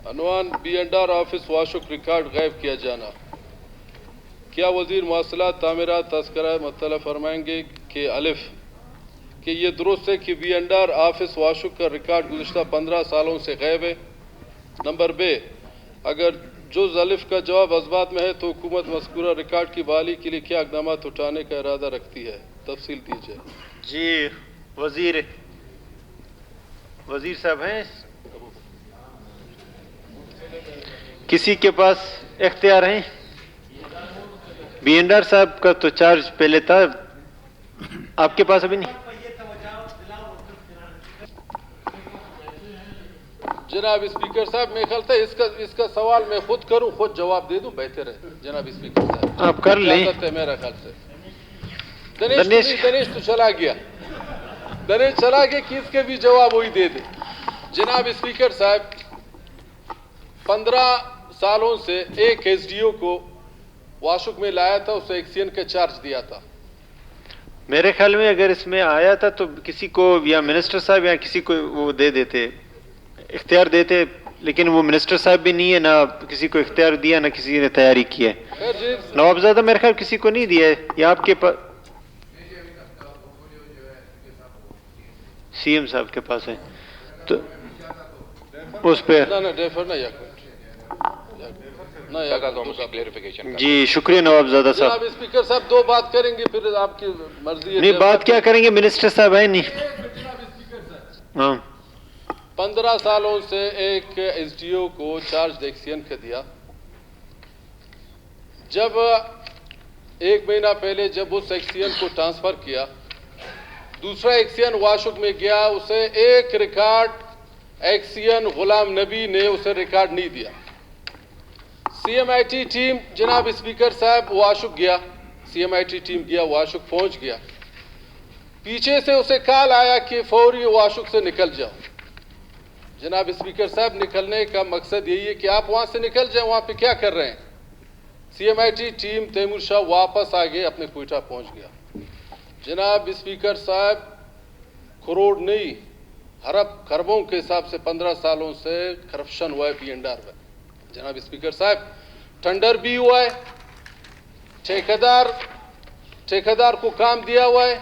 अनवान B&R office Washuk record गायब किया जाना। क्या वज़ीर मवासलात तामीरात तज़किरा मुत्तला फरमाएंगे कि अलिफ कि ये दुरुस्त है कि B&R ऑफिस वाशुक का रिकॉर्ड गुज़िश्ता 15 सालों से गायब है। नंबर बे, अगर जुज़ अलिफ का जवाब अज़बात में है तो हुकूमत मज़कूरा रिकॉर्ड की बहाली के लिए क्या इक़दाम उठाने का इरादा रखती है, तफसील दीजिए। जी, वज़ीर साहब हैं, किसी के पास इख्तियार हैं? B&R साहब का तो चार्ज पहले था, आपके पास अभी नहीं। जनाब स्पीकर साहब, मेरे ख्याल से इसका सवाल मैं खुद करूं, खुद जवाब दे दूं, बेहतर है। जनाब स्पीकर साहब आप कर लें। मेरा ख्याल से दनेश तो चला गया, दनेश चला गया कि इसके भी जवाब वही दे दे। जनाब स्पीकर साहब, 15 सालों से एक SDO को वाशुक में लाया था, उसे एक्सीएन का चार्ज दिया था। मेरे ख्याल में अगर इसमें आया था तो किसी को या मिनिस्टर साहब या किसी को वो दे देते, इख्तियार देते, लेकिन वो मिनिस्टर साहब भी नहीं है, ना किसी को इख्तियार दिया, ना किसी ने तैयारी की है। नवाबजादा मेरे ख्याल किसी को नहीं दिया है, या आपके पास CM साहब के पास है तो उस पे जी। शुक्रिया नवाबजादा साहब। स्पीकर साहब दो बात करेंगे, फिर आपकी मर्जी है। नहीं, बात क्या करेंगे, मिनिस्टर साहब है नहीं। हाँ, 15 सालों से एक SDO को चार्ज एक्सीएन का दिया। जब 1 महीना पहले जब उस एक्सीएन को ट्रांसफर किया, दूसरा एक्सीएन वाशुक में गया, उसे एक रिकॉर्ड एक्सीएन गुलाम नबी ने उसे रिकॉर्ड नहीं दिया। CMIT टीम, जनाब स्पीकर साहब, वाशुक गया, CMIT टीम गया, वाशुक पहुंच गया, पीछे से उसे कॉल आया कि फौरी वाशुक से निकल जाओ। जनाब स्पीकर साहब, निकलने का मकसद यही है कि आप वहां से निकल जाए, वहां पे क्या कर रहे हैं। CMIT टीम तैमूर शाह वापस आ गए, अपने क्वेटा पहुंच गया। जनाब स्पीकर साहब, करोड़ नहीं अरब खरबों के हिसाब से 15 सालों से करप्शन हुआ है B&R में। जनाब स्पीकर साहब, टेंडर भी हुआ है, ठेकेदार को काम दिया हुआ है,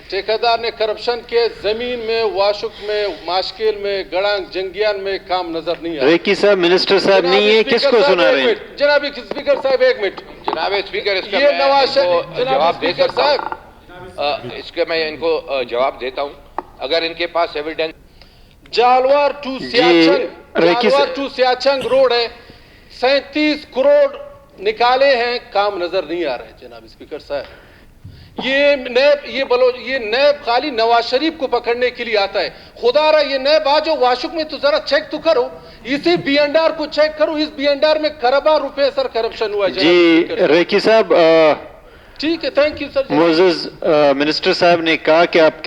ठेकेदार ने करप्शन के जमीन में, वाशुक में, माशकेल में, गड़ांग जंगियान में काम नजर नहीं आया। रेकी साहब मिनिस्टर साहब नहीं है, किसको सुना रहे हैं? जनाब स्पीकर साहब, 1 मिनट। जनाब स्पीकर, इसका ये मैं जवाब दे सकता साहब, हूं। इसका मैं इनको जवाब देता हूं, अगर इनके पास एविडेंस। जालवार टू सियाचंग रोड है, 37 करोड़ निकाले हैं, काम नजर नहीं आ रहे। जनाब स्पीकर साहब, ये नैब खाली नवाज शरीफ को पकड़ने के लिए आता है। खुदारा ये नैब आ जाओ वाशुक में तो जरा चेक तो करो, इसी B&R को चेक करो। इस B&R में खरबा रुपए सर करप्शन हुआ है। जी रेकी साहब, ठीक है, थैंक यू सर। मोअज़्ज़ज़ मिनिस्टर साहब ने कहा कि आपके